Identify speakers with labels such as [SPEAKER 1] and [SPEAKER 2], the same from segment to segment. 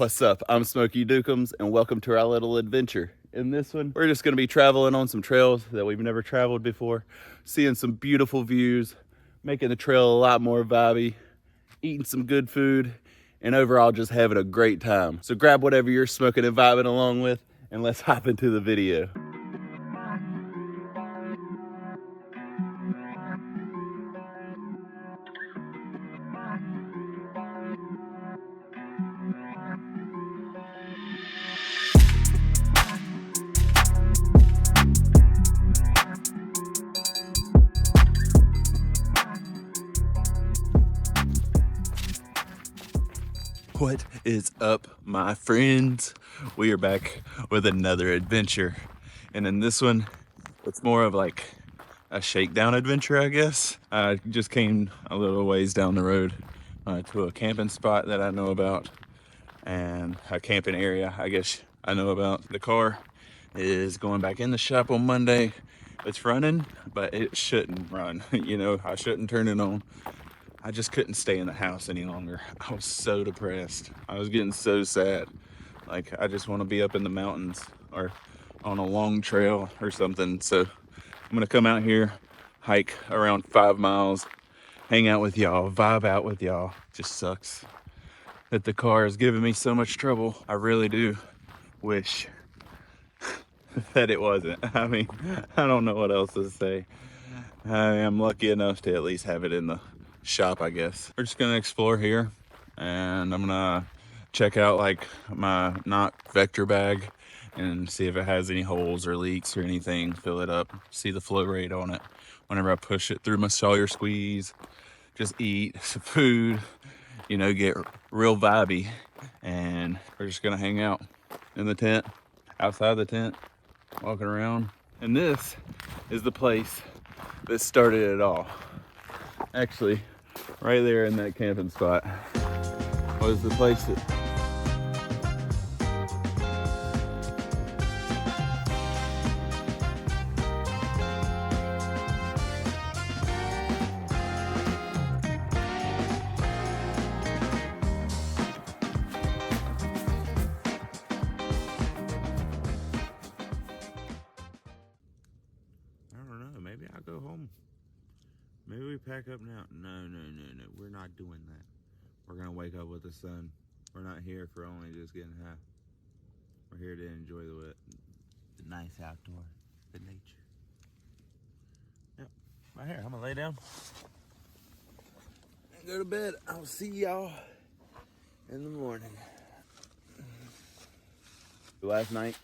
[SPEAKER 1] What's up? I'm SmokeyDukems and welcome to our little adventure. In this one, we're just gonna be traveling on some trails that we've never traveled before, seeing some beautiful views, making the trail a lot more vibey, eating some good food, and overall just having a great time. So grab whatever you're smoking and vibing along with, and let's hop into the video. What is up, my friends? We are back with another adventure. And in this one, it's more of like a shakedown adventure, I guess. I just came a little ways down the road to a camping spot that I know about and a camping area I guess I know about. The car is going back in the shop on Monday. It's running, but it shouldn't run. You know, I shouldn't turn it on. I just couldn't stay in the house any longer. I was so depressed. I was getting so sad. Like, I just want to be up in the mountains or on a long trail or something. So I'm gonna come out here, hike around 5 miles, hang out with y'all, vibe out with y'all. Just sucks that the car is giving me so much trouble. I really do wish that it wasn't. I mean, I don't know what else to say. I am lucky enough to at least have it in the shop, I guess. We're just gonna explore here, and I'm gonna check out like my not vector bag and see if it has any holes or leaks or anything. Fill it up, see the flow rate on it whenever I push it through my Sawyer squeeze. Just eat some food, you know, get real vibey, and we're just gonna hang out in the tent, outside the tent, walking around. And this is the place that started it all. Actually, right there in that camping spot was the place that I don't know, maybe I'll go home. Maybe we pack up now. No, we're not doing that. We're gonna wake up with the sun. We're not here for only just getting high. We're here to enjoy the nice outdoor, the nature. Yep, right here. I'm gonna lay down and go to bed. I'll see y'all in the morning. Last night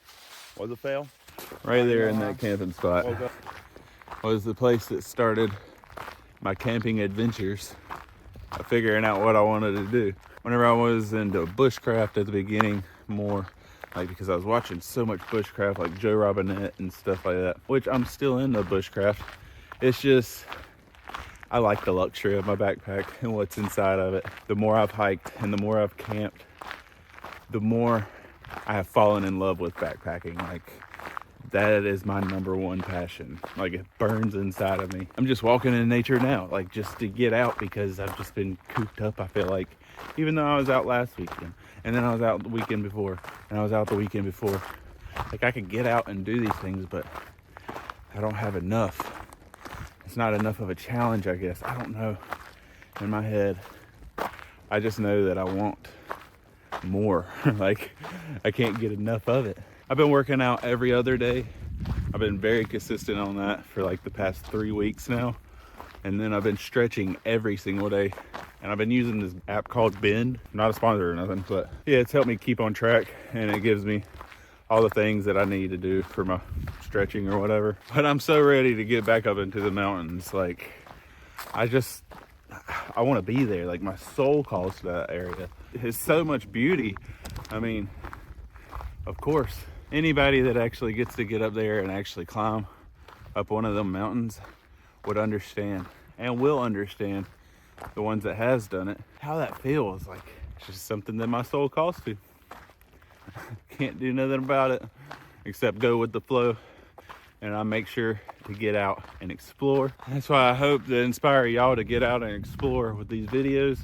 [SPEAKER 1] was a fail. Right there in that camping spot was the place that started my camping adventures, figuring out what I wanted to do. Whenever I was into bushcraft at the beginning, more like because I was watching so much bushcraft like Joe Robinette and stuff like that, which I'm still into bushcraft. It's just, I like the luxury of my backpack and what's inside of it. The more I've hiked and the more I've camped, the more I have fallen in love with backpacking. Like, that is my #1 passion. Like, it burns inside of me. I'm just walking in nature now, like just to get out, because I've just been cooped up, I feel like. Even though I was out last weekend, and then I was out the weekend before, and I was out the weekend before. Like, I could get out and do these things, but I don't have enough. It's not enough of a challenge, I guess. I don't know. In my head, I just know that I want more. Like, I can't get enough of it. I've been working out every other day. I've been very consistent on that for like the past 3 weeks now. And then I've been stretching every single day. And I've been using this app called Bend. Not a sponsor or nothing, but yeah, it's helped me keep on track, and it gives me all the things that I need to do for my stretching or whatever. But I'm so ready to get back up into the mountains. Like, I want to be there. Like, my soul calls to that area. It's so much beauty. I mean, of course, anybody that actually gets to get up there and actually climb up one of them mountains would understand, and will understand, the ones that has done it, how that feels. Like, it's just something that my soul calls to. Can't do nothing about it except go with the flow, and I make sure to get out and explore. That's why I hope to inspire y'all to get out and explore with these videos,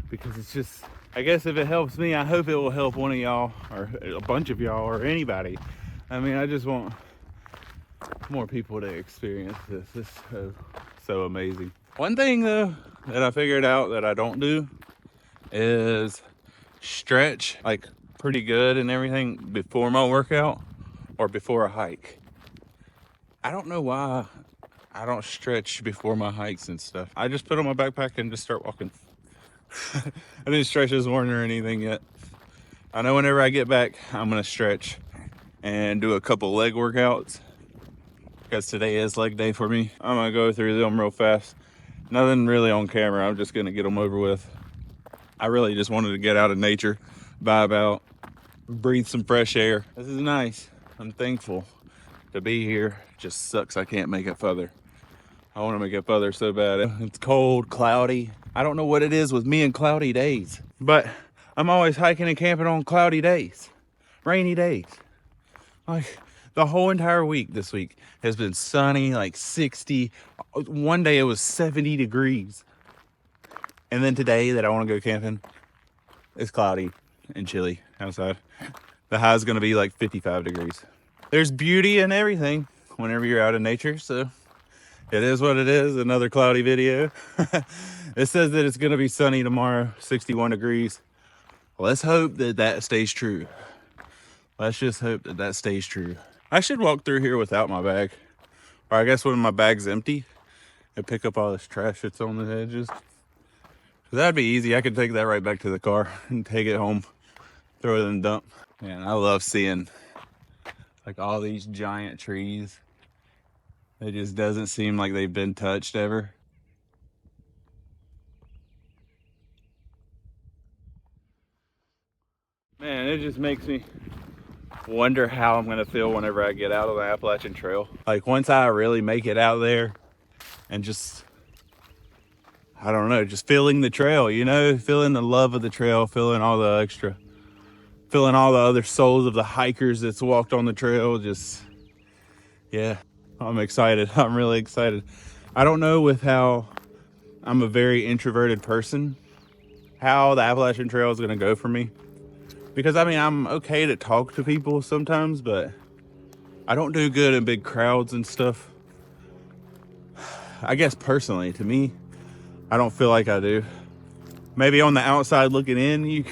[SPEAKER 1] because it's just, I guess if it helps me, I hope it will help one of y'all or a bunch of y'all or anybody. I mean, I just want more people to experience this. This is so amazing. One thing though that I figured out that I don't do is stretch like pretty good and everything before my workout or before a hike. I don't know why I don't stretch before my hikes and stuff. I just put on my backpack and just start walking. I didn't stretch this morning or anything yet. I know whenever I get back, I'm gonna stretch and do a couple leg workouts because today is leg day for me. I'm gonna go through them real fast. Nothing really on camera. I'm just gonna get them over with. I really just wanted to get out of nature, vibe out, breathe some fresh air. This is nice. I'm thankful to be here. Just sucks I can't make it further. I want to make it further so bad. It's cold, cloudy. I don't know what it is with me and cloudy days, but I'm always hiking and camping on cloudy days, rainy days. Like the whole entire week this week has been sunny, like 60. One day it was 70 degrees. And then today that I want to go camping, it's cloudy and chilly outside. The high is going to be like 55 degrees. There's beauty in everything whenever you're out in nature, so it is what it is. Another cloudy video. It says that it's going to be sunny tomorrow, 61 degrees. Let's hope that that stays true. Let's just hope that that stays true. I should walk through here without my bag. Or I guess when my bag's empty and pick up all this trash that's on the edges. That'd be easy. I could take that right back to the car and take it home, throw it in the dump. Man, I love seeing like all these giant trees. It just doesn't seem like they've been touched ever. Man, it just makes me wonder how I'm gonna feel whenever I get out on the Appalachian Trail. Like once I really make it out there and just, I don't know, just feeling the trail, you know, feeling the love of the trail, feeling all the extra, feeling all the other souls of the hikers that's walked on the trail. Just, yeah, I'm excited. I'm really excited. I don't know, with how I'm a very introverted person, how the Appalachian Trail is gonna go for me. Because I mean, I'm okay to talk to people sometimes, but I don't do good in big crowds and stuff. I guess personally, to me, I don't feel like I do. Maybe on the outside looking in,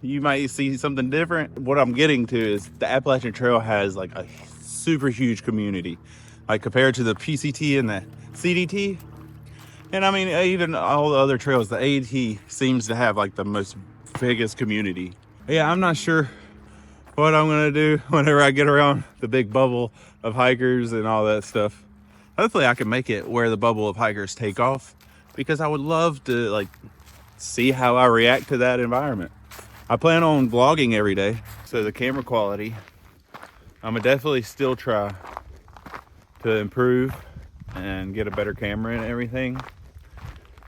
[SPEAKER 1] you might see something different. What I'm getting to is the Appalachian Trail has like a super huge community, like compared to the PCT and the CDT. And I mean, even all the other trails, the AT seems to have like the most biggest community. Yeah, I'm not sure what I'm gonna do whenever I get around the big bubble of hikers and all that stuff. Hopefully I can make it where the bubble of hikers take off, because I would love to like see how I react to that environment. I plan on vlogging every day, so the camera quality, I'm gonna definitely still try to improve and get a better camera and everything.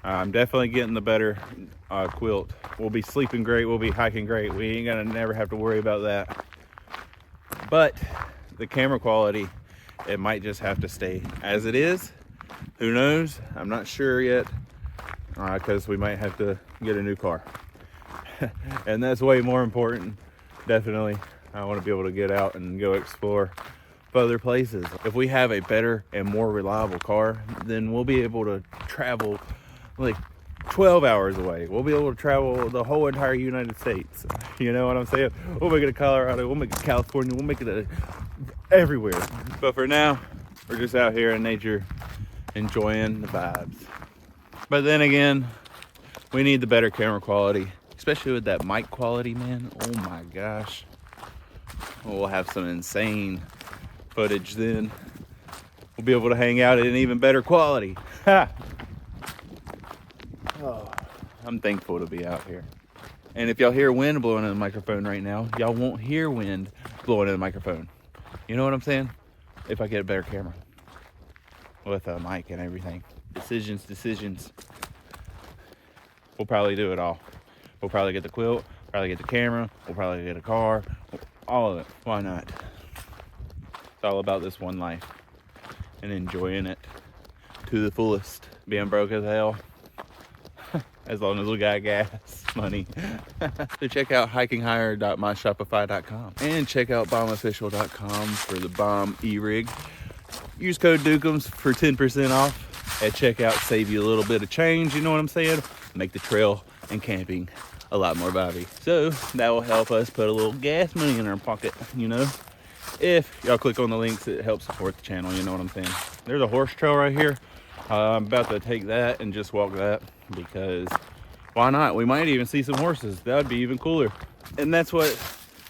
[SPEAKER 1] I'm definitely getting the better quilt. We'll be sleeping great, we'll be hiking great. We ain't gonna never have to worry about that. But the camera quality, it might just have to stay as it is. Who knows? I'm not sure yet, because we might have to get a new car. And that's way more important. Definitely, I want to be able to get out and go explore other places. If we have a better and more reliable car, then we'll be able to travel like 12 hours away. We'll be able to travel the whole entire United States. You know what I'm saying? We'll make it to Colorado, we'll make it to California, we'll make it to everywhere. But for now, we're just out here in nature, enjoying the vibes. But then again, we need the better camera quality, especially with that mic quality, man. Oh my gosh. We'll have some insane footage then. We'll be able to hang out at an even better quality. Ha! Oh, I'm thankful to be out here. And if y'all hear wind blowing in the microphone right now, y'all won't hear wind blowing in the microphone. You know what I'm saying? If I get a better camera with a mic and everything. Decisions. We'll probably do it all. We'll probably get the quilt, probably get the camera, we'll probably get a car, all of it. Why not? It's all about this one life and enjoying it to the fullest. Being broke as hell, as long as we got gas money. So check out hikinghire.myshopify.com and check out bombofficial.com for the bomb e-rig. Use code Dukems for 10% off at checkout. Save you a little bit of change, you know what I'm saying? Make the trail and camping a lot more vibey. So that will help us put a little gas money in our pocket, you know? If y'all click on the links, it helps support the channel, you know what I'm saying? There's a horse trail right here. I'm about to take that and just walk that, because why not? We might even see some horses. That would be even cooler. And that's what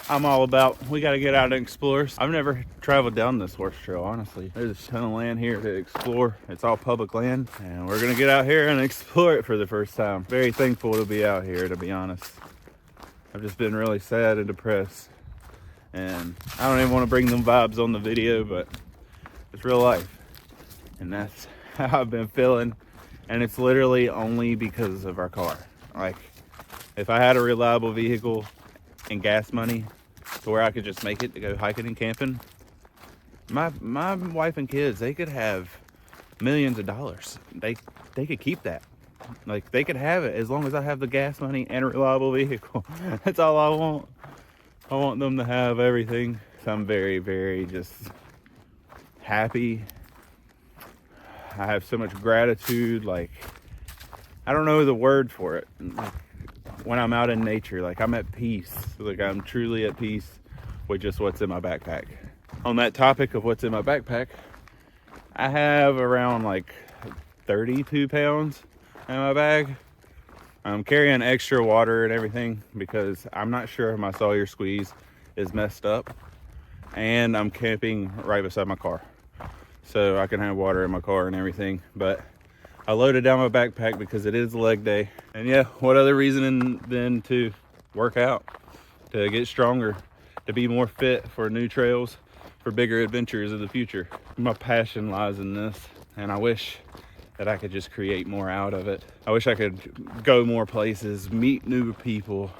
[SPEAKER 1] I'm all about. We got to get out and explore. I've never traveled down this horse trail, honestly. There's a ton of land here to explore. It's all public land, and we're gonna get out here and explore it for the first time. Very thankful to be out here, to be honest. I've just been really sad and depressed, and I don't even want to bring them vibes on the video, but it's real life, and that's how I've been feeling. And it's literally only because of our car. Like, if I had a reliable vehicle and gas money to where I could just make it to go hiking and camping, my wife and kids, they could have millions of dollars. They could keep that. Like, they could have it as long as I have the gas money and a reliable vehicle. That's all I want. I want them to have everything. So I'm very, very just happy. I have so much gratitude. Like, I don't know the word for it. Like, when I'm out in nature, like, I'm at peace. Like, I'm truly at peace with just what's in my backpack. On that topic of what's in my backpack, I have around like 32 pounds in my bag. I'm carrying extra water and everything because I'm not sure if my Sawyer squeeze is messed up, and I'm camping right beside my car, so I can have water in my car and everything. But I loaded down my backpack because it is leg day. And yeah, what other reason than to work out, to get stronger, to be more fit for new trails, for bigger adventures in the future. My passion lies in this, and I wish that I could just create more out of it. I wish I could go more places, meet new people.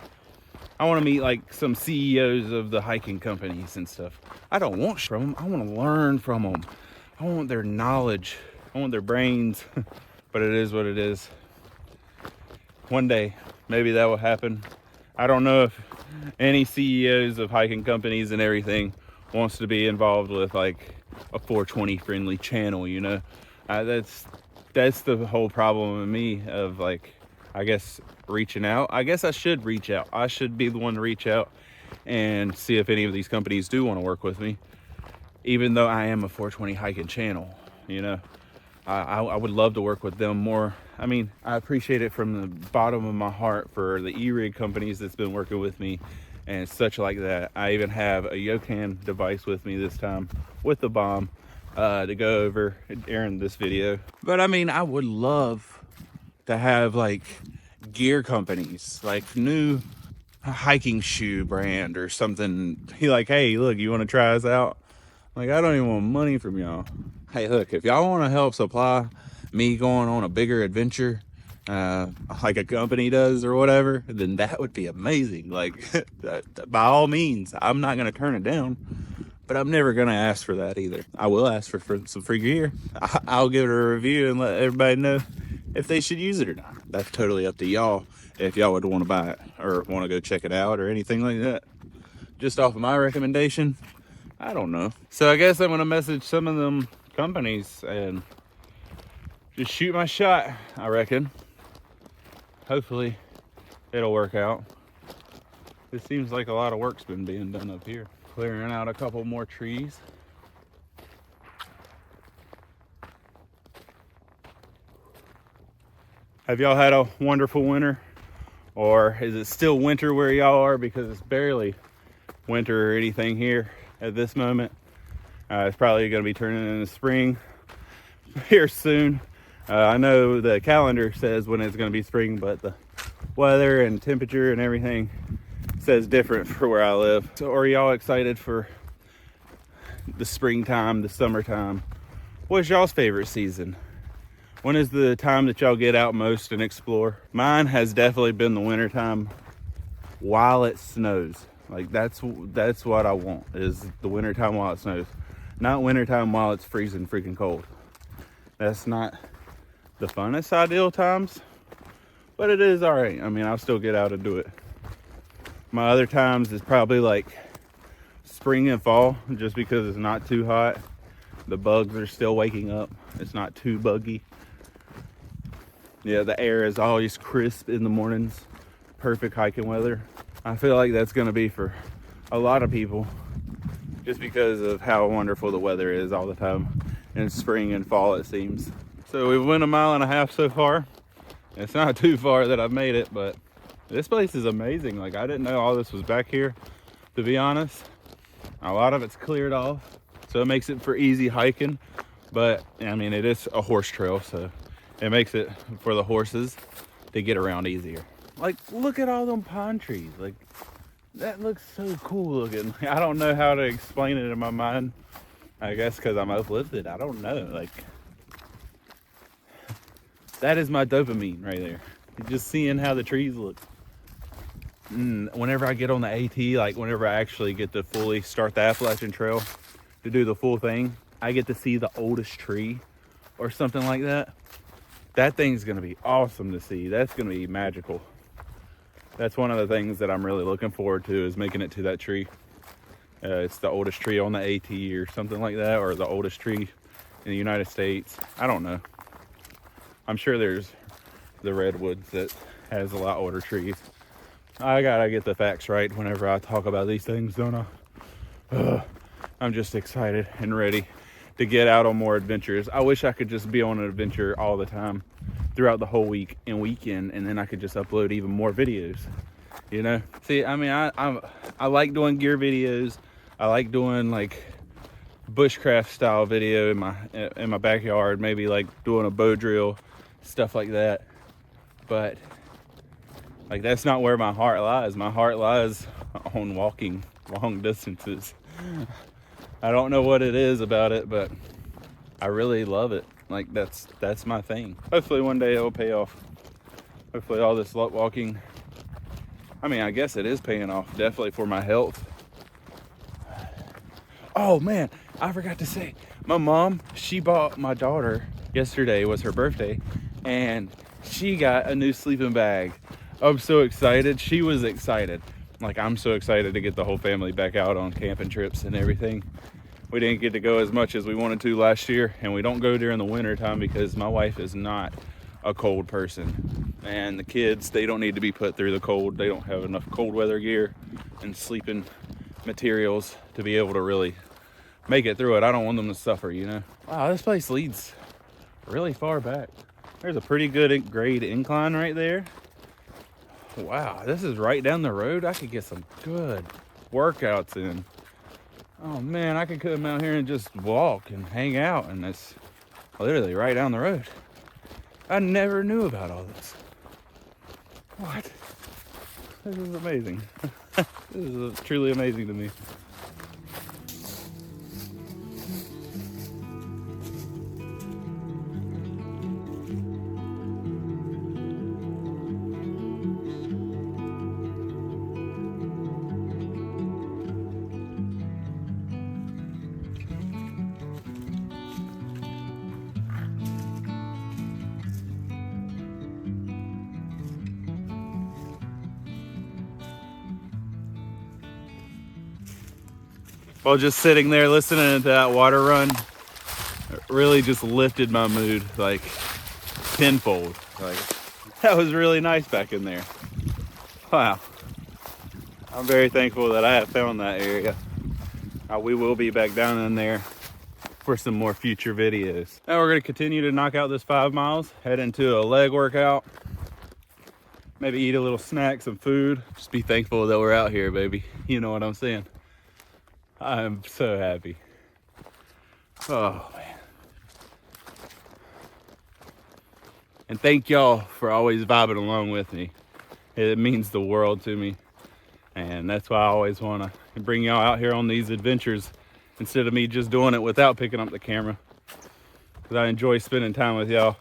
[SPEAKER 1] I want to meet like some CEOs of the hiking companies and stuff. I don't want from them. I want to learn from them. I want their knowledge. I want their brains. But it is what it is. One day, maybe that will happen. I don't know if any CEOs of hiking companies and everything wants to be involved with like a 420 friendly channel, you know? That's the whole problem with me, of like, I guess, reaching out. I guess I should reach out. I should be the one to reach out and see if any of these companies do want to work with me, even though I am a 420 hiking channel, you know? I would love to work with them more. I mean, I appreciate it from the bottom of my heart for the e-rig companies that's been working with me and such like that. I even have a Yokan device with me this time with the bomb to go over during this video. But I mean, I would love to have like gear companies, like new hiking shoe brand or something. Be like, hey, look, you want to try us out? Like, I don't even want money from y'all. Hey, look, if y'all want to help supply me going on a bigger adventure, like a company does or whatever, then that would be amazing. Like, by all means, I'm not going to turn it down, but I'm never going to ask for that either. I will ask for some free gear. I'll give it a review and let everybody know if they should use it or not. That's totally up to y'all if y'all would want to buy it or want to go check it out or anything like that. Just off of my recommendation, I don't know. So I guess I'm going to message some of them companies and just shoot my shot, I reckon. Hopefully it'll work out. It seems like a lot of work's been being done up here. Clearing out a couple more trees. Have y'all had a wonderful winter? Or is it still winter where y'all are? Because it's barely winter or anything here at this moment. It's probably going to be turning into spring here soon. I know the calendar says when it's going to be spring, but the weather and temperature and everything says different for where I live. So are y'all excited for the springtime, the summertime? What's y'all's favorite season? When is the time that y'all get out most and explore? Mine has definitely been the winter time while it snows. Like, that's what I want, is the winter time while it snows. Not wintertime while it's freezing freaking cold. That's not the funnest ideal times. but it is all right. I mean, I'll still get out and do it. My other times is probably like spring and fall, just because it's not too hot. The bugs are still waking up. It's not too buggy. Yeah, the air is always crisp in the mornings. Perfect hiking weather. I feel like that's gonna be for a lot of people, just because of how wonderful the weather is all the time in spring and fall, it seems. So we've went 1.5 miles so far. It's not too far that I've made it, but this place is amazing. Like, I didn't know all this was back here, to be honest. A lot of it's cleared off, so it makes it for easy hiking. But I mean, it is a horse trail, so it makes it for the horses to get around easier. Like, look at all them pine trees. Like, that looks so cool looking. I don't know how to explain it in my mind. I guess because I'm uplifted. I don't know. Like, that is my dopamine right there. Just seeing how the trees look. Whenever I get on the AT, like whenever I actually get to fully start the Appalachian Trail to do the full thing, I get to see the oldest tree or something like that. That thing's gonna be awesome to see. That's gonna be magical. That's one of the things that I'm really looking forward to, is making it to that tree. It's the oldest tree on the AT or something like that, or the oldest tree in the United States. I don't know. I'm sure there's the redwoods that has a lot older trees. I gotta get the facts right whenever I talk about these things, don't I? I'm just excited and ready to get out on more adventures. I wish I could just be on an adventure all the time throughout the whole week and weekend, and then I could just upload even more videos, you know? See, I mean, I like doing gear videos. I like doing like bushcraft style video in my backyard, maybe like doing a bow drill, stuff like that. But like, that's not where my heart lies. My heart lies on walking long distances. I don't know what it is about it, but I really love it. Like, that's my thing. Hopefully one day it'll pay off. Hopefully all this walking, I mean, I guess it is paying off, definitely for my health. Oh man, I forgot to say, my mom, she bought my daughter, yesterday was her birthday, and she got a new sleeping bag. I'm so excited. She was excited. Like, I'm so excited to get the whole family back out on camping trips and everything. We didn't get to go as much as we wanted to last year, and we don't go during the winter time because my wife is not a cold person. And the kids, they don't need to be put through the cold. They don't have enough cold weather gear and sleeping materials to be able to really make it through it. I don't want them to suffer, you know? Wow, this place leads really far back. There's a pretty good grade incline right there. Wow, this is right down the road. I could get some good workouts in. Oh man, I could come out here and just walk and hang out, and it's literally right down the road. I never knew about all this. What? This is amazing. This is truly amazing to me. While just sitting there listening to that water run, it really just lifted my mood like tenfold. Like, that was really nice back in there. Wow. I'm very thankful that I have found that area. We will be back down in there for some more future videos. Now we're going to continue to knock out this 5 miles, head into a leg workout, maybe eat a little snack, some food. Just be thankful that we're out here, baby. You know what I'm saying? I'm so happy. Oh man. And thank y'all for always vibing along with me. It means the world to me. And that's why I always want to bring y'all out here on these adventures instead of me just doing it without picking up the camera. Because I enjoy spending time with y'all.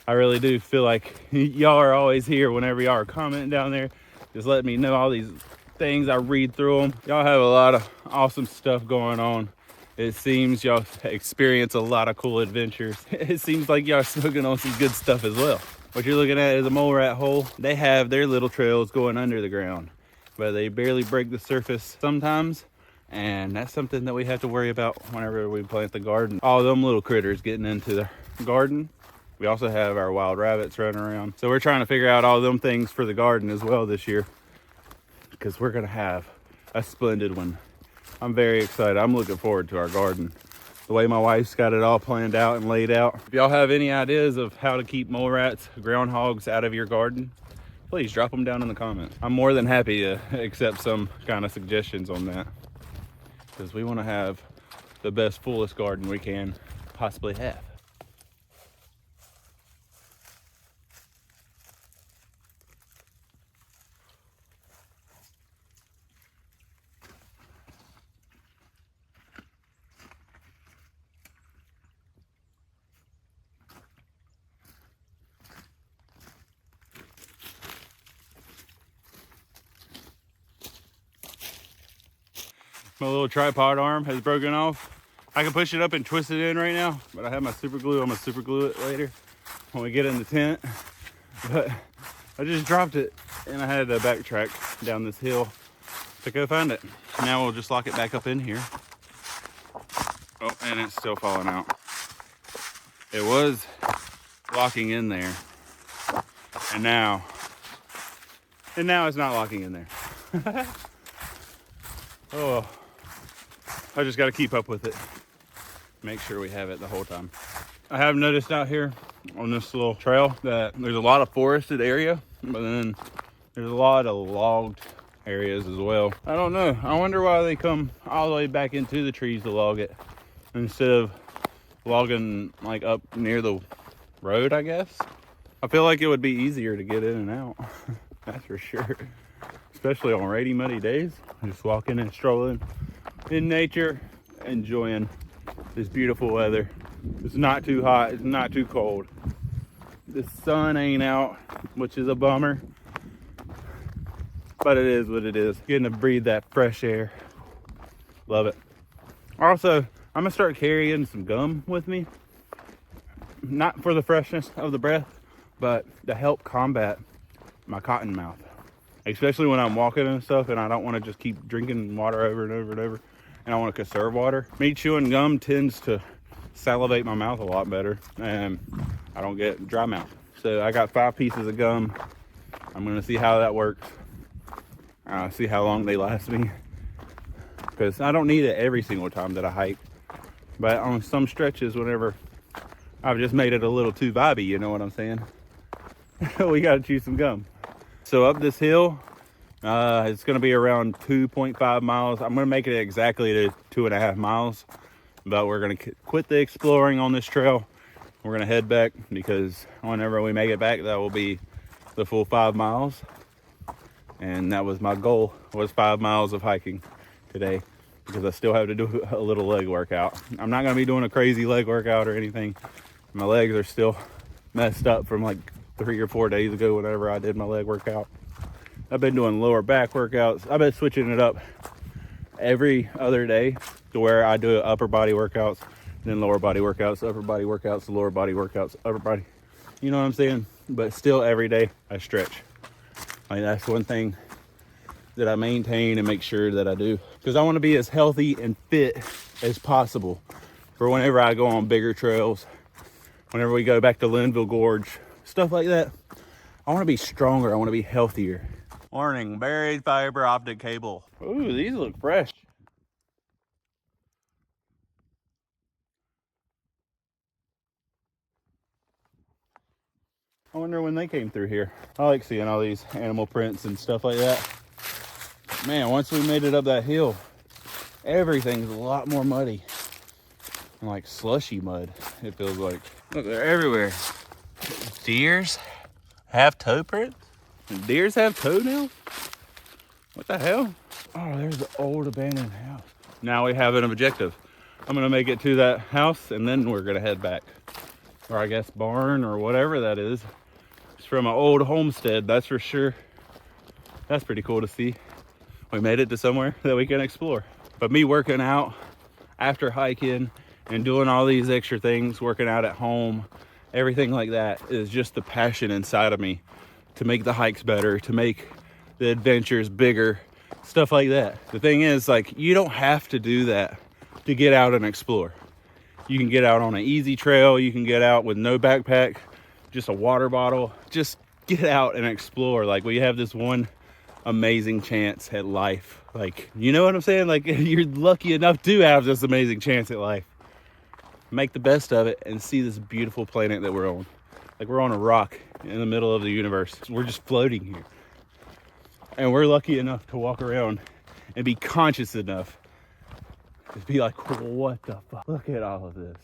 [SPEAKER 1] I really do feel like y'all are always here whenever y'all are commenting down there. Just letting me know all these things. I read through them. Y'all have a lot of awesome stuff going on. It seems y'all experience a lot of cool adventures. It seems like y'all smoking on some good stuff as well. What you're looking at is a mole rat hole. They have their little trails going under the ground, but they barely break the surface sometimes. And that's something that we have to worry about whenever we plant the garden. All them little critters getting into the garden. We also have our wild rabbits running around. So we're trying to figure out all them things for the garden as well this year, because we're gonna have a splendid one. I'm very excited. I'm looking forward to our garden. The way my wife's got it all planned out and laid out. If y'all have any ideas of how to keep mole rats, groundhogs out of your garden, please drop them down in the comments. I'm more than happy to accept some kind of suggestions on that, because we want to have the best, fullest garden we can possibly have. My little tripod arm has broken off. I can push it up and twist it in right now, but I have my super glue. I'm gonna super glue it later when we get in the tent. But I just dropped it and I had to backtrack down this hill to go find it. Now we'll just lock it back up in here. Oh, and it's still falling out. It was locking in there, and now it's not locking in there. Oh, I just got to keep up with it. Make sure we have it the whole time. I have noticed out here on this little trail that there's a lot of forested area, but then there's a lot of logged areas as well. I don't know. I wonder why they come all the way back into the trees to log it instead of logging like up near the road, I guess. I feel like it would be easier to get in and out. That's for sure. Especially on rainy, muddy days. Just walking and strolling in nature, enjoying this beautiful weather. It's not too hot, it's not too cold. The sun ain't out, which is a bummer, but it is what it is. Getting to breathe that fresh air. Love it. Also, I'm gonna start carrying some gum with me. Not for the freshness of the breath, but to help combat my cotton mouth. Especially when I'm walking and stuff and I don't want to just keep drinking water over and over and over, and I want to conserve water. Me chewing gum tends to salivate my mouth a lot better, and I don't get dry mouth. So I got 5 pieces of gum. I'm gonna see how that works. See how long they last me, because I don't need it every single time that I hike, but on some stretches, whenever I've just made it a little too vibey, you know what I'm saying? We gotta chew some gum. So up this hill, it's gonna be around 2.5 miles. I'm gonna make it exactly to 2.5 miles, but we're gonna quit the exploring on this trail. We're gonna head back, because whenever we make it back, that will be the full 5 miles. And that was my goal, was 5 miles of hiking today, because I still have to do a little leg workout. I'm not gonna be doing a crazy leg workout or anything. My legs are still messed up from like 3 or 4 days ago whenever I did my leg workout. I've been doing lower back workouts. I've been switching it up every other day to where I do upper body workouts, then lower body workouts, upper body workouts, lower body workouts, upper body. You know what I'm saying? But still every day I stretch. Like, that's one thing that I maintain and make sure that I do, because I want to be as healthy and fit as possible for whenever I go on bigger trails, whenever we go back to Linville Gorge, stuff like that. I want to be stronger. I want to be healthier. Warning, buried fiber optic cable. Ooh, these look fresh. I wonder when they came through here. I like seeing all these animal prints and stuff like that. Man, once we made it up that hill, everything's a lot more muddy. And like slushy mud, it feels like. Look, they're everywhere. Deers have toe prints? Deers have toenails? What the hell? Oh, there's the old abandoned house. Now we have an objective. I'm gonna make it to that house and then we're gonna head back. Or I guess barn or whatever that is. It's from an old homestead, that's for sure. That's pretty cool to see. We made it to somewhere that we can explore. But me working out after hiking and doing all these extra things, working out at home everything like that is just the passion inside of me to make the hikes better, to make the adventures bigger, stuff like that. The thing is, like, you don't have to do that to get out and explore. You can get out on an easy trail. You can get out with no backpack, just a water bottle. Just get out and explore. Like, we have this one amazing chance at life. Like, you know what I'm saying? Like, you're lucky enough to have this amazing chance at life. Make the best of it and see this beautiful planet that we're on. Like, we're on a rock in the middle of the universe. We're just floating here. And we're lucky enough to walk around and be conscious enough to be like, what the fuck? Look at all of this.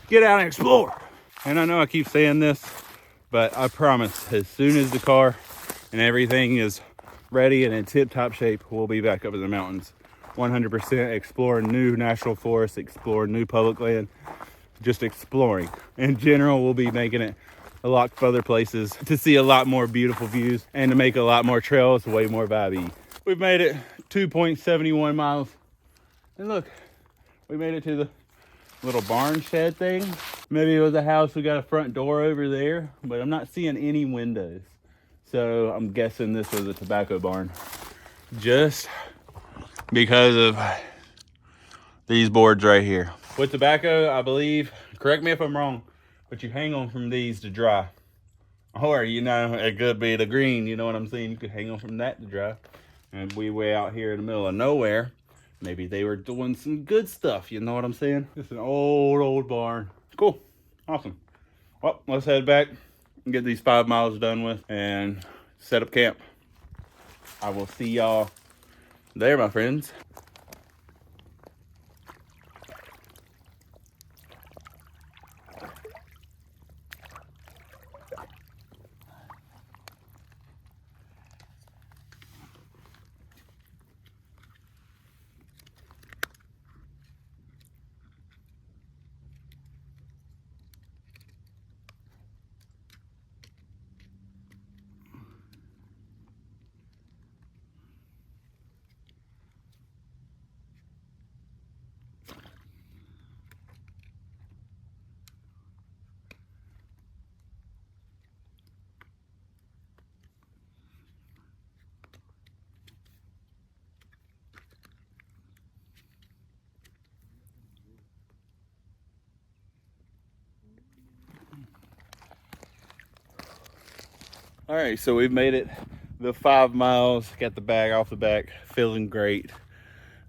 [SPEAKER 1] Get out and explore. And I know I keep saying this, but I promise, as soon as the car and everything is ready and in tip-top shape, we'll be back up in the mountains. 100% exploring new national forests, exploring new public land, just exploring. In general, we'll be making it a lot of other places to see a lot more beautiful views and to make a lot more trails way more vibey. We've made it 2.71 miles. And look, we made it to the little barn shed thing. Maybe it was a house. We got a front door over there, but I'm not seeing any windows. So I'm guessing this was a tobacco barn. Just because of these boards right here. With tobacco, I believe, correct me if I'm wrong, but you hang on from these to dry. Or, you know, it could be the green, you know what I'm saying? You could hang on from that to dry. And we way out here in the middle of nowhere. Maybe they were doing some good stuff, you know what I'm saying? It's an old barn. Cool, awesome. Well, let's head back and get these 5 miles done with and set up camp. I will see y'all there, my friends. All right, so we've made it the 5 miles, got the bag off the back, feeling great.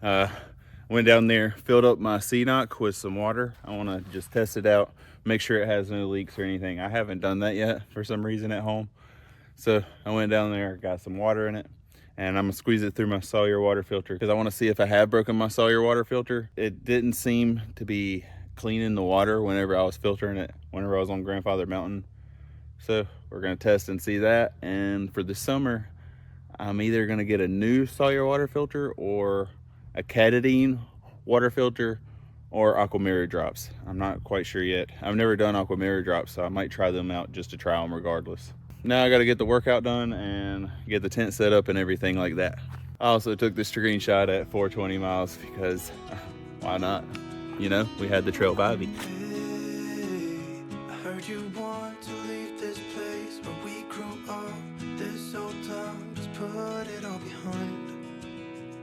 [SPEAKER 1] Went down there, filled up my CNOC with some water. I wanna just test it out, make sure it has no leaks or anything. I haven't done that yet for some reason at home. So I went down there, got some water in it, and I'm gonna squeeze it through my Sawyer water filter because I wanna see if I have broken my Sawyer water filter. It didn't seem to be cleaning the water whenever I was filtering it, whenever I was on Grandfather Mountain. So we're gonna test and see that. And for the summer, I'm either gonna get a new Sawyer water filter or a Catadine water filter or Aquamirror drops. I'm not quite sure yet. I've never done Aquamirror drops, so I might try them out just to try them regardless. Now I gotta get the workout done and get the tent set up and everything like that. I also took the screenshot at 420 miles because why not? You know, we had the trail vibey.
[SPEAKER 2] I heard you want to leave this place where we grew up. This old town, just put it all behind.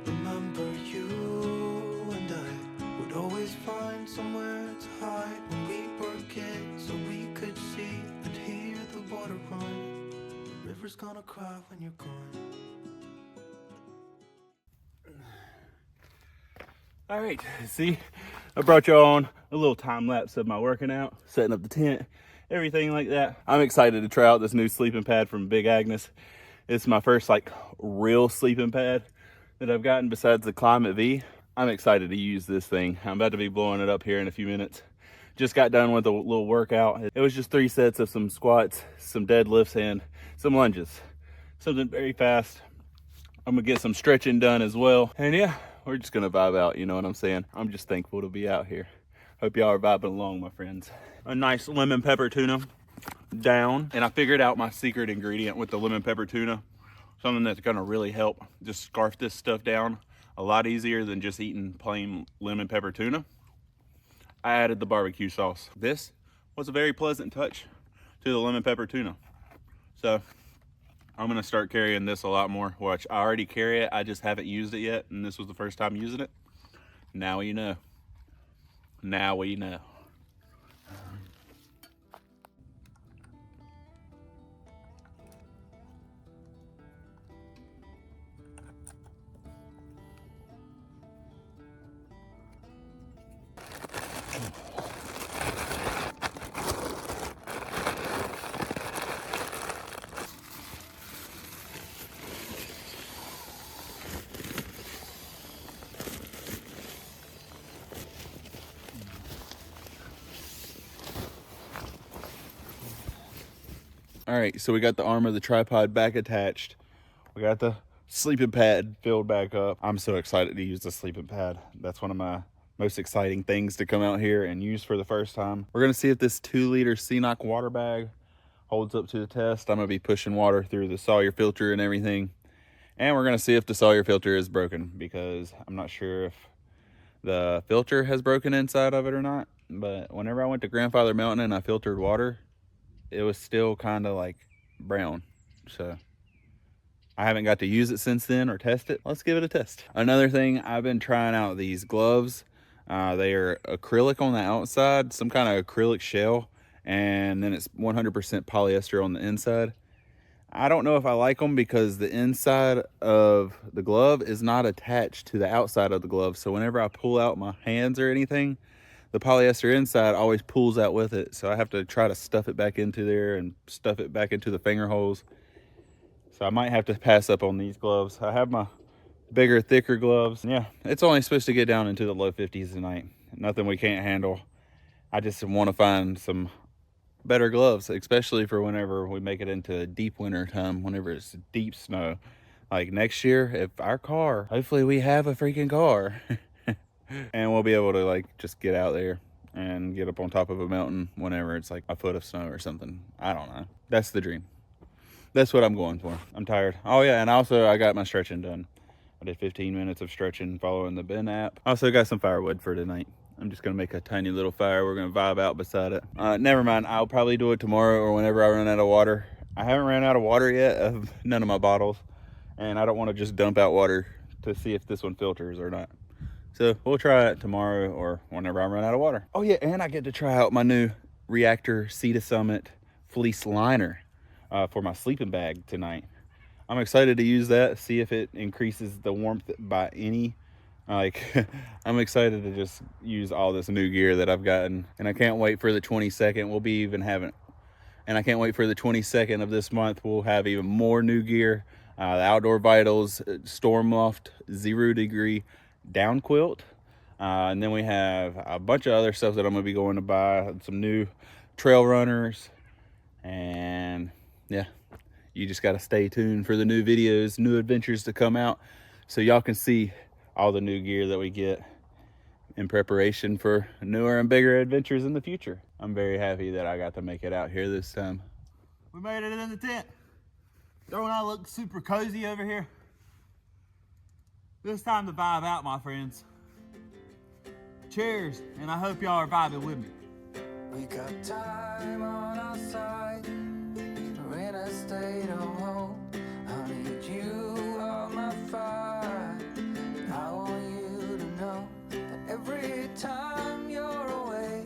[SPEAKER 2] Remember you and I would always find somewhere to hide when we were kids, so we could see and hear the water run. The river's gonna cry when you're gone.
[SPEAKER 1] All right, see, I brought you on a little time lapse of my working out, setting up the tent, everything like that. I'm excited to try out this new sleeping pad from Big Agnes. It's my first like real sleeping pad that I've gotten besides the Climate V. I'm excited to use this thing. I'm about to be blowing it up here in a few minutes. Just got done with a little workout. It was just 3 sets of some squats, some deadlifts, and some lunges. Something very fast. I'm gonna get some stretching done as well. And yeah, we're just gonna vibe out, you know what I'm saying? I'm just thankful to be out here. Hope y'all are vibing along, my friends. A nice lemon pepper tuna down. And I figured out my secret ingredient with the lemon pepper tuna. Something that's gonna really help just scarf this stuff down a lot easier than just eating plain lemon pepper tuna. I added the barbecue sauce. This was a very pleasant touch to the lemon pepper tuna. So I'm gonna start carrying this a lot more. Watch, I already carry it, I just haven't used it yet, and this was the first time using it. Now you know. Now we know. All right, so we got the arm of the tripod back attached. We got the sleeping pad filled back up. I'm so excited to use the sleeping pad. That's one of my most exciting things to come out here and use for the first time. We're gonna see if this 2-liter CNOC water bag holds up to the test. I'm gonna be pushing water through the Sawyer filter and everything. And we're gonna see if the Sawyer filter is broken, because I'm not sure if the filter has broken inside of it or not. But whenever I went to Grandfather Mountain and I filtered water, it was still kind of like brown. So I haven't got to use it since then or test it. Let's give it a test. Another thing, I've been trying out these gloves. They are acrylic on the outside, some kind of acrylic shell, and then it's 100% polyester on the inside. I don't know if I like them because the inside of the glove is not attached to the outside of the glove. So whenever I pull out my hands or anything, the polyester inside always pulls out with it. So I have to try to stuff it back into there and stuff it back into the finger holes. So I might have to pass up on these gloves. I have my bigger, thicker gloves. Yeah, it's only supposed to get down into the low 50s tonight. Nothing we can't handle. I just want to find some better gloves, especially for whenever we make it into deep winter time, whenever it's deep snow. Like next year, if our car, hopefully we have a freaking car. And we'll be able to like just get out there and get up on top of a mountain whenever it's like a foot of snow or something. I don't know. That's the dream. That's what I'm going for. I'm tired. Oh yeah, and also I got my stretching done. I did 15 minutes of stretching following the Ben app. Also got some firewood for tonight. I'm just gonna make a tiny little fire. We're gonna vibe out beside it. Never mind, I'll probably do it tomorrow or whenever I run out of water. I haven't ran out of water yet of none of my bottles, and I don't wanna just dump out water to see if this one filters or not. So we'll try it tomorrow or whenever I run out of water. Oh yeah, and I get to try out my new Reactor Sea to Summit fleece liner for my sleeping bag tonight. I'm excited to use that, see if it increases the warmth by any. Like, I'm excited to just use all this new gear that I've gotten, and I can't wait for the 22nd. We'll be even having, and I can't wait for the 22nd of this month. We'll have even more new gear. The Outdoor Vitals Storm Loft 0 degree down quilt, and then we have a bunch of other stuff that I'm gonna be going to buy, some new trail runners, and yeah, you just got to stay tuned for the new videos, new adventures to come out, so y'all can see all the new gear that we get in preparation for newer and bigger adventures in the future. I'm very happy that I got to make it out here this time.
[SPEAKER 3] We made it in the tent. Don't I look super cozy over here? It's time to vibe out, my friends. Cheers, and I hope y'all are vibing with me.
[SPEAKER 2] We got time on our side. We're in a state of hope. I need you on my fire. I want you to know that every time you're away,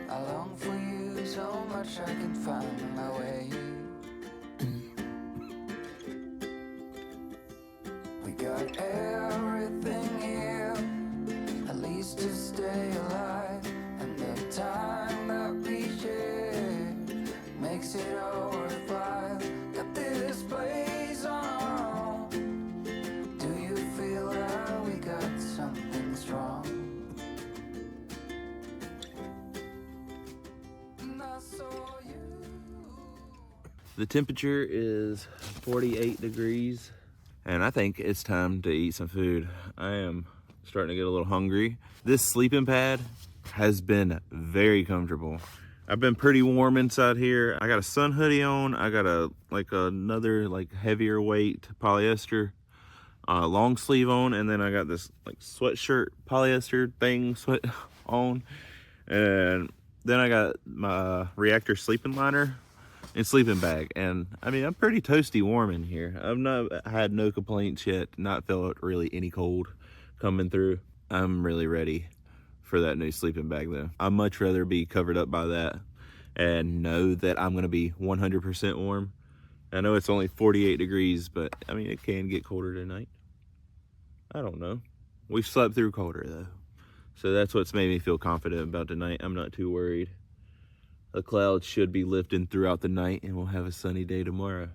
[SPEAKER 2] I long for you so much I can find my way. We got everything here, at least to stay alive, and the time that we share makes it all worthwhile. Got this place on our own. Do you feel that we got something strong? And I saw you.
[SPEAKER 1] The temperature is 48 degrees. And I think it's time to eat some food. I am starting to get a little hungry. This sleeping pad has been very comfortable. I've been pretty warm inside here. I got a sun hoodie on. I got another heavier weight polyester long sleeve on, and then I got this like sweatshirt polyester thing on, and then I got my reactor sleeping liner and sleeping bag. And I mean, I'm pretty toasty warm in here. I've not had no complaints yet, not felt really any cold coming through. I'm really ready for that new sleeping bag though. I'd much rather be covered up by that and know that I'm gonna be 100% warm. I know it's only 48 degrees, but I mean, it can get colder tonight. I don't know. We've slept through colder though. So that's what's made me feel confident about tonight. I'm not too worried. The clouds should be lifting throughout the night and we'll have a sunny day tomorrow.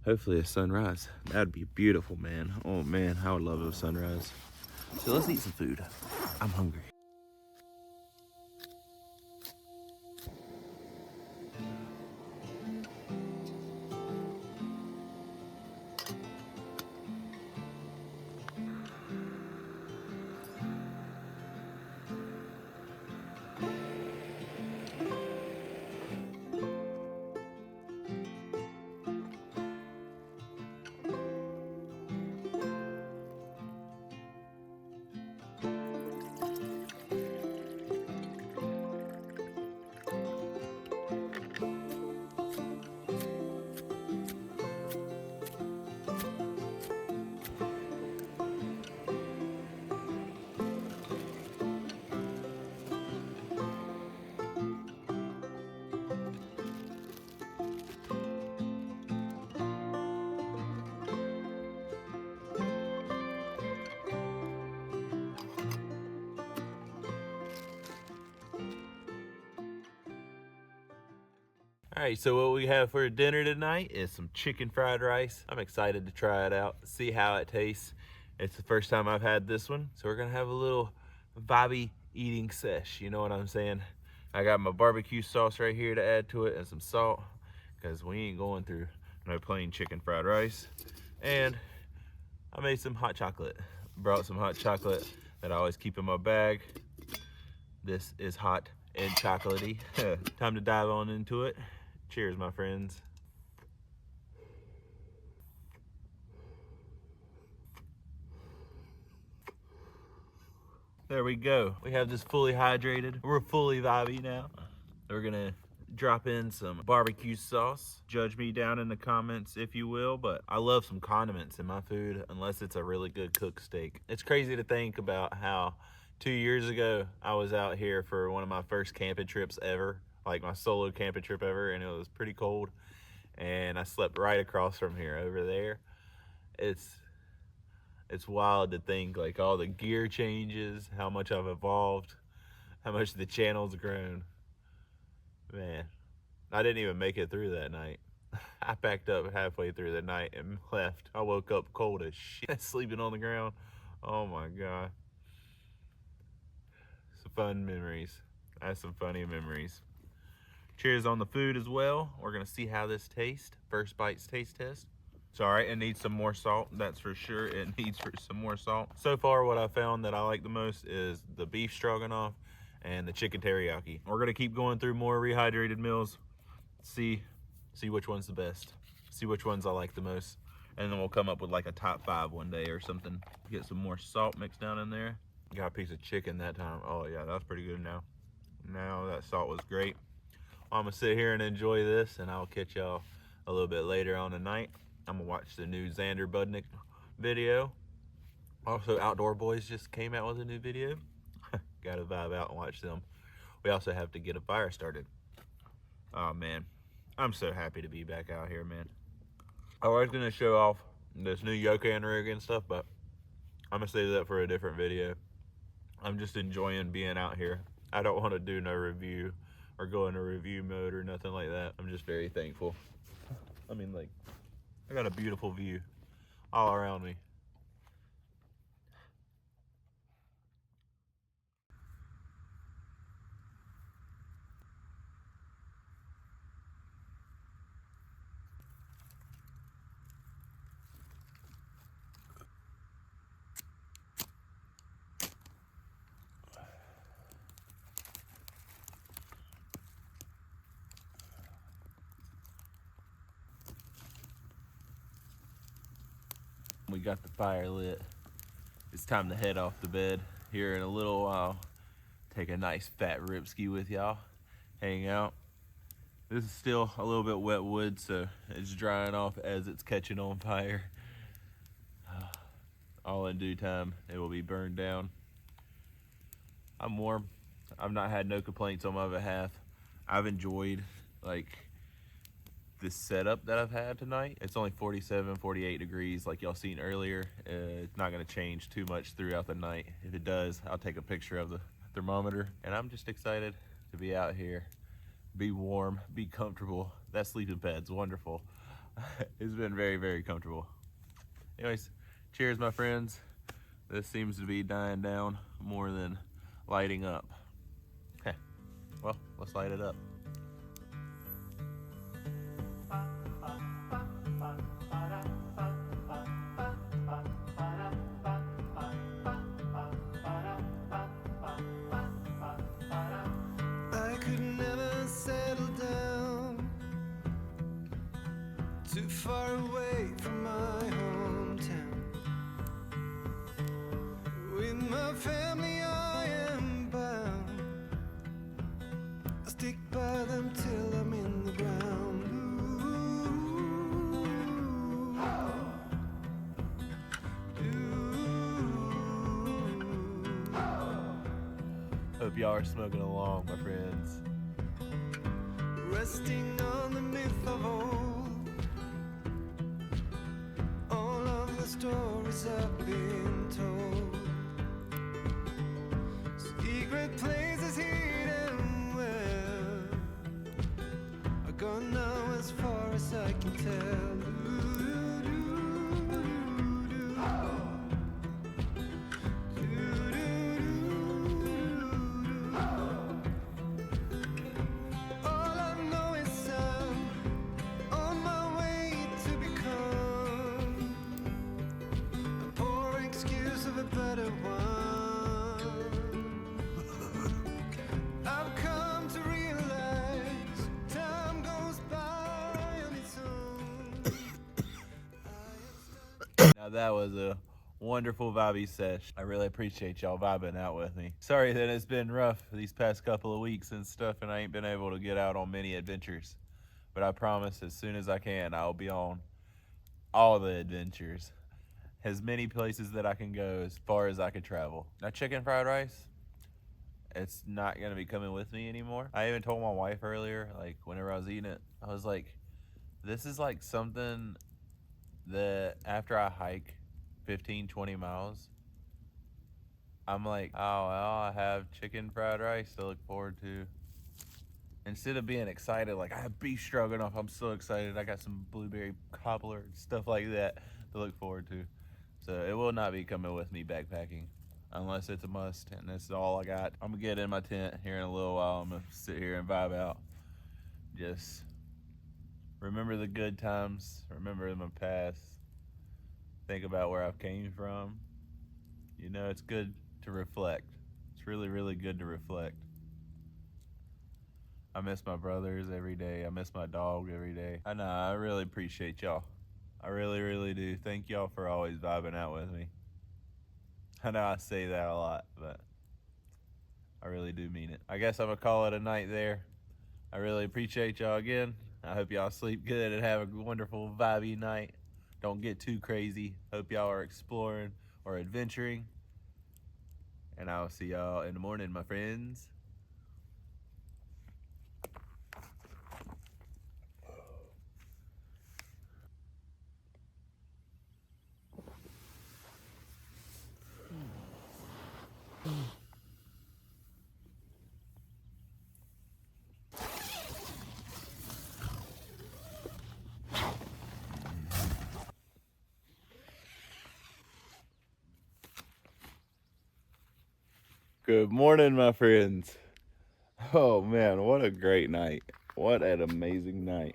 [SPEAKER 1] Hopefully a sunrise. That'd be beautiful, man. Oh man, I would love a sunrise. So let's eat some food. I'm hungry. All right, so what we have for dinner tonight is some chicken fried rice. I'm excited to try it out, see how it tastes. It's the first time I've had this one, so we're gonna have a little vibey eating sesh, you know what I'm saying? I got my barbecue sauce right here to add to it and some salt, because we ain't going through no plain chicken fried rice. And I made some hot chocolate. Brought some hot chocolate that I always keep in my bag. This is hot and chocolatey. Time to dive on into it. Cheers, my friends. There we go. We have this fully hydrated. We're fully vibey now. We're gonna drop in some barbecue sauce. Judge me down in the comments if you will, but I love some condiments in my food unless it's a really good cooked steak. It's crazy to think about how 2 years ago I was out here for one of my first camping trips ever, like my solo camping trip ever, and it was pretty cold. And I slept right across from here over there. It's wild to think like all the gear changes, how much I've evolved, how much the channel's grown. Man, I didn't even make it through that night. I packed up halfway through the night and left. I woke up cold as shit, sleeping on the ground. Oh my God. Some fun memories. That's some funny memories. Cheers on the food as well. We're gonna see how this tastes. First bites taste test. It's all right, it needs some more salt, that's for sure. It needs some more salt. So far, what I found that I like the most is the beef stroganoff and the chicken teriyaki. We're gonna keep going through more rehydrated meals, see which one's the best, see which ones I like the most, and then we'll come up with like a top 5 one day or something. Get some more salt mixed down in there. Got a piece of chicken that time. Oh yeah, that was pretty good now. Now that salt was great. I'm gonna sit here and enjoy this, and I'll catch y'all a little bit later on tonight. I'm gonna watch the new Xander Budnick video. Also, Outdoor Boys just came out with a new video. Gotta vibe out and watch them. We also have to get a fire started. Oh man, I'm so happy to be back out here, man. I was gonna show off this new Yokan rig and stuff, but I'm gonna save that for a different video. I'm just enjoying being out here. I don't want to do no review or go into review mode or nothing like that. I'm just very thankful. I mean, like, I got a beautiful view all around me. We got the fire lit. It's time to head off to bed here in a little while. Take a nice fat ripski with y'all, hang out. This is still a little bit wet wood, so it's drying off as it's catching on fire. All in due time, it will be burned down. I'm warm. I've not had no complaints on my behalf. I've enjoyed like this setup that I've had tonight. It's only 47, 48 degrees like y'all seen earlier. It's not gonna change too much throughout the night. If it does, I'll take a picture of the thermometer. And I'm just excited to be out here, be warm, be comfortable. That sleeping pad's wonderful. It's been very, very comfortable. Anyways, cheers my friends. This seems to be dying down more than lighting up. Okay, well, let's light it up.
[SPEAKER 2] I could never settle down too far away from my hometown. With my family I am bound. I'll stick by them till I'm in the ground.
[SPEAKER 1] Hope y'all are smoking along, my friends.
[SPEAKER 2] Resting on the myth of old, all of the stories I've been told. Secret places hidden well are gone now as far as I can tell.
[SPEAKER 1] Now that was a wonderful vibey sesh. I really appreciate y'all vibing out with me. Sorry that it's been rough these past couple of weeks and stuff, and I ain't been able to get out on many adventures. But I promise as soon as I can, I'll be on all the adventures. As many places that I can go, as far as I can travel. Now chicken fried rice, it's not gonna be coming with me anymore. I even told my wife earlier, like whenever I was eating it, I was like, this is like something that after I hike 15, 20 miles, I'm like, oh, well, I have chicken fried rice to look forward to. Instead of being excited, like I have beef stroganoff, I'm so excited. I got some blueberry cobbler and stuff like that to look forward to. So it will not be coming with me backpacking unless it's a must, and that's all I got. I'm gonna get in my tent here in a little while. I'm gonna sit here and vibe out. Just remember the good times, remember my past, think about where I've came from. You know, it's good to reflect. It's really, really good to reflect. I miss my brothers every day. I miss my dog every day. I know, I really appreciate y'all. I really, really do. Thank y'all for always vibing out with me. I know I say that a lot, but I really do mean it. I guess I'm gonna call it a night there. I really appreciate y'all again. I hope y'all sleep good and have a wonderful vibey night. Don't get too crazy. Hope y'all are exploring or adventuring. And I'll see y'all in the morning, my friends. Good morning, my friends. Oh man, what a great night. What an amazing night.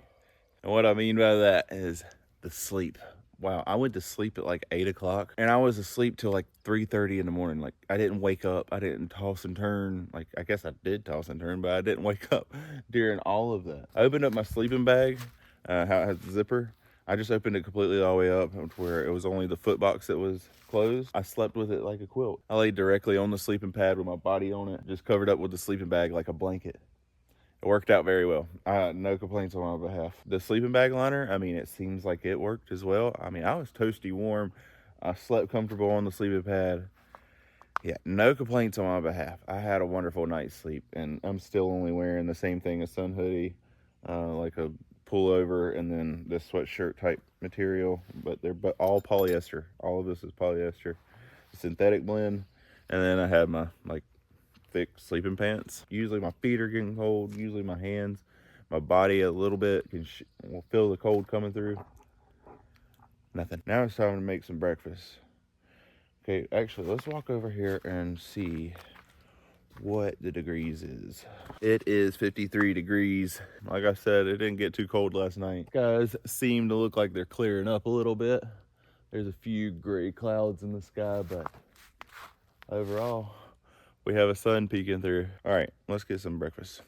[SPEAKER 1] And what I mean by that is the sleep. Wow, I went to sleep at like 8 o'clock and I was asleep till like 3:30 in the morning. Like I didn't wake up, I didn't toss and turn. Like I guess I did toss and turn, but I didn't wake up during all of that. I opened up my sleeping bag, how it has a zipper. I just opened it completely all the way up to where it was only the foot box that was closed. I slept with it like a quilt. I laid directly on the sleeping pad with my body on it, just covered up with the sleeping bag like a blanket. It worked out very well. I had no complaints on my behalf. The sleeping bag liner, I mean, it seems like it worked as well. I mean, I was toasty warm. I slept comfortable on the sleeping pad. Yeah, no complaints on my behalf. I had a wonderful night's sleep, and I'm still only wearing the same thing, a sun hoodie, like a pullover, and then this sweatshirt type material, but they're all polyester. All of this is polyester, synthetic blend. And then I have my like thick sleeping pants. Usually my feet are getting cold, usually my hands, my body a little bit will feel the cold coming through. Nothing. Now it's time to make some breakfast. Okay, actually, let's walk over here and see what the degrees is. It is 53 degrees. Like I said, it didn't get too cold last night. Skies seem to look like they're clearing up a little bit. There's a few gray clouds in the sky, but overall, we have a sun peeking through. All right, let's get some breakfast.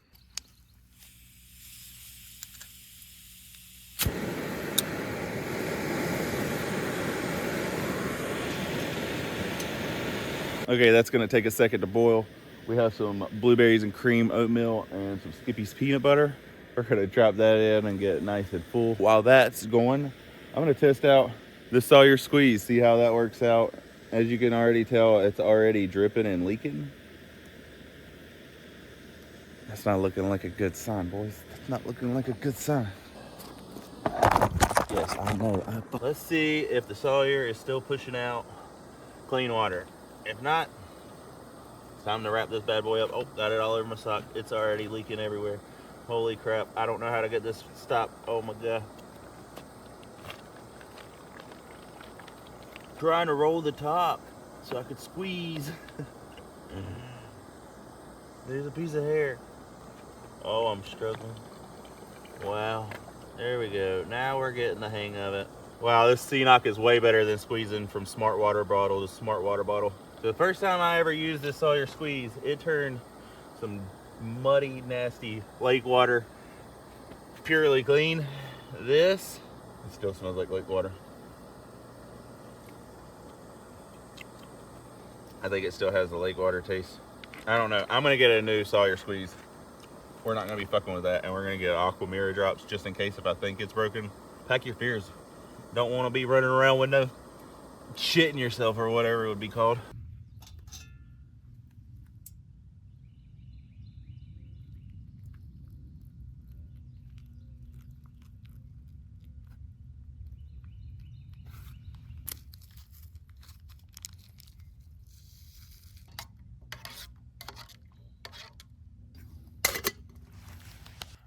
[SPEAKER 1] Okay, that's gonna take a second to boil. We have some blueberries and cream oatmeal and some Skippy's peanut butter. We're gonna drop that in and get it nice and full. While that's going, I'm gonna test out the Sawyer squeeze, see how that works out. As you can already tell, it's already dripping and leaking. That's not looking like a good sign, boys. That's not looking like a good sign. Yes, I know. Let's see if the Sawyer is still pushing out clean water. If not, it's time to wrap this bad boy up. Oh, got it all over my sock. It's already leaking everywhere. Holy crap. I don't know how to get this stopped. Oh my God. Trying to roll the top so I could squeeze. There's a piece of hair. Oh, I'm struggling. Wow. There we go. Now we're getting the hang of it. Wow, this Sea-Knock is way better than squeezing from Smart Water bottle to Smart Water bottle. The first time I ever used this Sawyer squeeze, it turned some muddy, nasty lake water purely clean. This, it still smells like lake water. I think it still has the lake water taste. I don't know. I'm gonna get a new Sawyer squeeze. We're not gonna be fucking with that, and we're gonna get Aqua Mirror drops just in case if I think it's broken. Pack your fears. Don't want to be running around with no shit in yourself or whatever it would be called.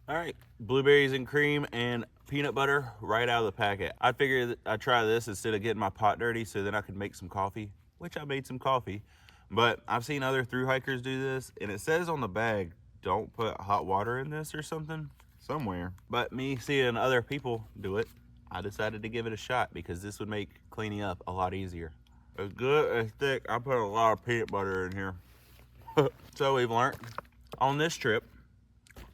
[SPEAKER 1] All right, blueberries and cream and peanut butter right out of the packet. I figured I'd try this instead of getting my pot dirty so then I could make some coffee, which I made some coffee. But I've seen other thru hikers do this, and it says on the bag, don't put hot water in this or something, somewhere. But me seeing other people do it, I decided to give it a shot because this would make cleaning up a lot easier. It's good, it's thick. I put a lot of peanut butter in here. So we've learned on this trip,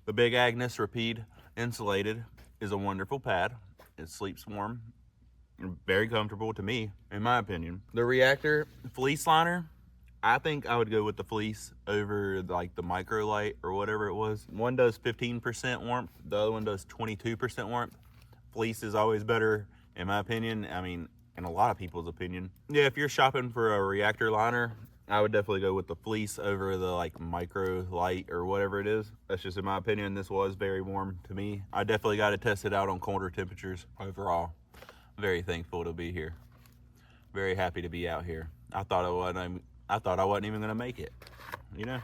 [SPEAKER 1] the Big Agnes Rapide Insulated is a wonderful pad. It sleeps warm, very comfortable to me, in my opinion. The Reactor fleece liner, I think I would go with the fleece over like the Microlight or whatever it was. One does 15% warmth, the other one does 22% warmth. Fleece is always better, in my opinion. I mean, in a lot of people's opinion. Yeah, if you're shopping for a Reactor liner, I would definitely go with the fleece over the like Micro Light or whatever it is. That's just in my opinion. This was very warm to me. I definitely got to test it out on colder temperatures. Overall, very thankful to be here. Very happy to be out here. I thought I wasn't even gonna make it. You know,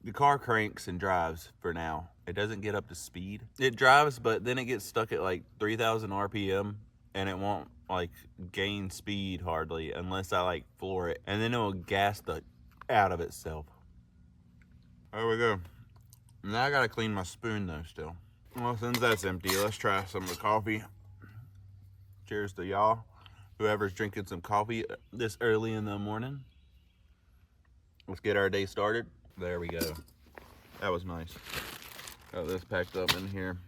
[SPEAKER 1] the car cranks and drives for now. It doesn't get up to speed. It drives, but then it gets stuck at like 3,000 RPM. And it won't like gain speed hardly unless I like floor it, and then it will gas the out of itself. There we go. Now I gotta clean my spoon though still. Well, since that's empty, let's try some of the coffee. Cheers to y'all, whoever's drinking some coffee this early in the morning. Let's get our day started. There we go. That was nice. Got this packed up in here.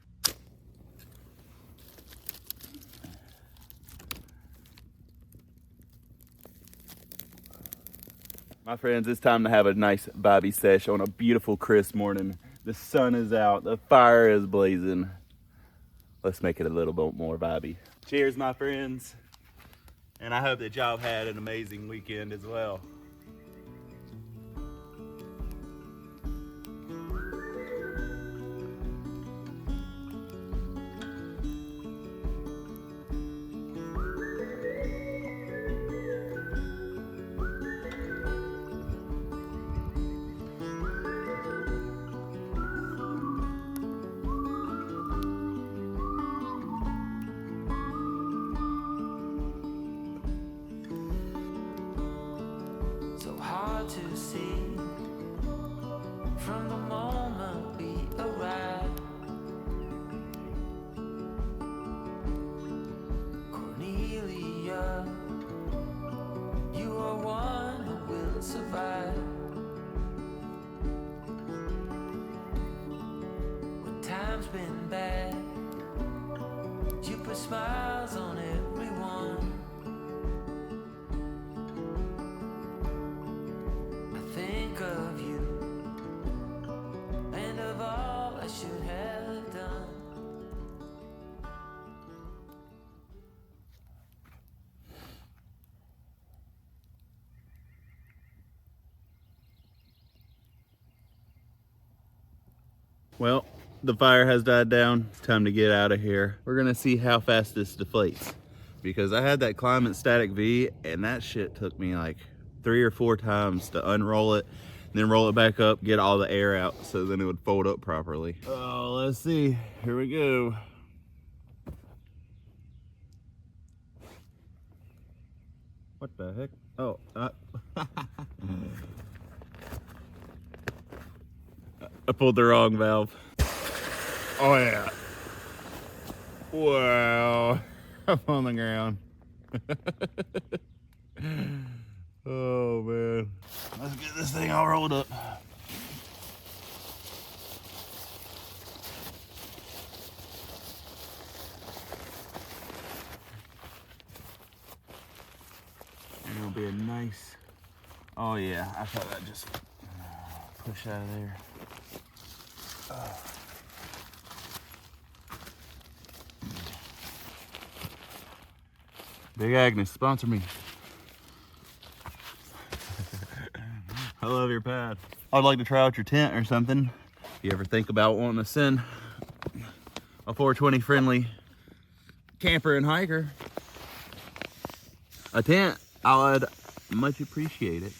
[SPEAKER 1] My friends, it's time to have a nice Bobby sesh on a beautiful crisp morning. The sun is out, the fire is blazing. Let's make it a little bit more vibey. Cheers, my friends. And I hope that y'all had an amazing weekend as well.
[SPEAKER 2] So hard to see from the moment we arrived. Cornelia, you are one who will survive. When time's been bad, you put smiles on everyone. Think of you and of all I should have done.
[SPEAKER 1] Well, the fire has died down. It's time to get out of here. We're gonna see how fast this deflates, because I had that Climate Static V and that shit took me like 3 or 4 times to unroll it, and then roll it back up, get all the air out so then it would fold up properly. Oh, let's see. Here we go. What the heck? Oh, I pulled the wrong valve. Oh yeah. Wow. I'm on the ground. Oh man. Let's get this thing all rolled up. It'll be a nice. Oh yeah, I thought that just push out of there. Big Agnes, sponsor me. I love your pad. I'd like to try out your tent or something. If you ever think about wanting to send a 420 friendly camper and hiker a tent, I would much appreciate it.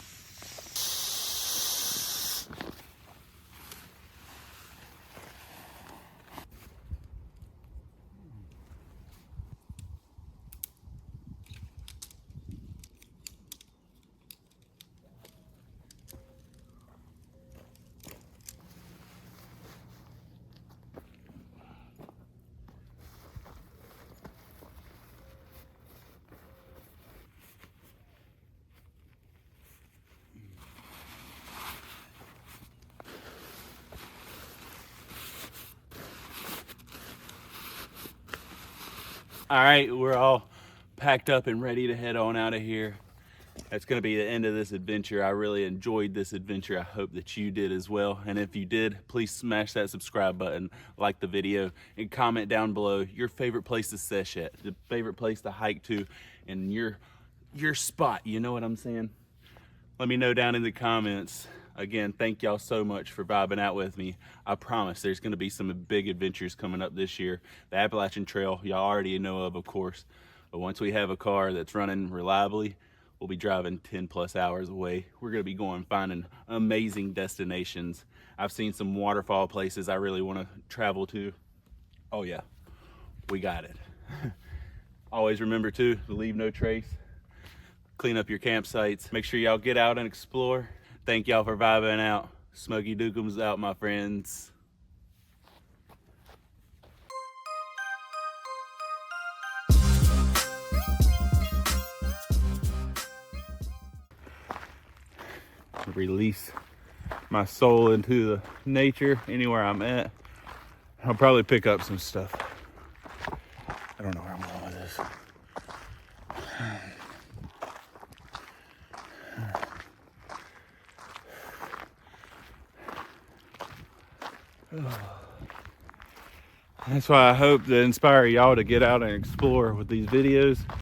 [SPEAKER 1] All right, we're all packed up and ready to head on out of here. That's going to be the end of this adventure. I really enjoyed this adventure. I hope that you did as well. And if you did, please smash that subscribe button, like the video, and comment down below your favorite place to sesh at, the favorite place to hike to, and your spot. You know what I'm saying? Let me know down in the comments. Again, thank y'all so much for vibing out with me. I promise there's going to be some big adventures coming up this year. The Appalachian Trail, y'all already know of course. But once we have a car that's running reliably, we'll be driving 10 plus hours away. We're going to be going finding amazing destinations. I've seen some waterfall places I really want to travel to. Oh yeah, we got it. Always remember to leave no trace. Clean up your campsites. Make sure y'all get out and explore. Thank y'all for vibing out. SmokeyDukems out, my friends. Release my soul into the nature anywhere I'm at. I'll probably pick up some stuff. I don't know where I'm going with this. That's why I hope to inspire y'all to get out and explore with these videos.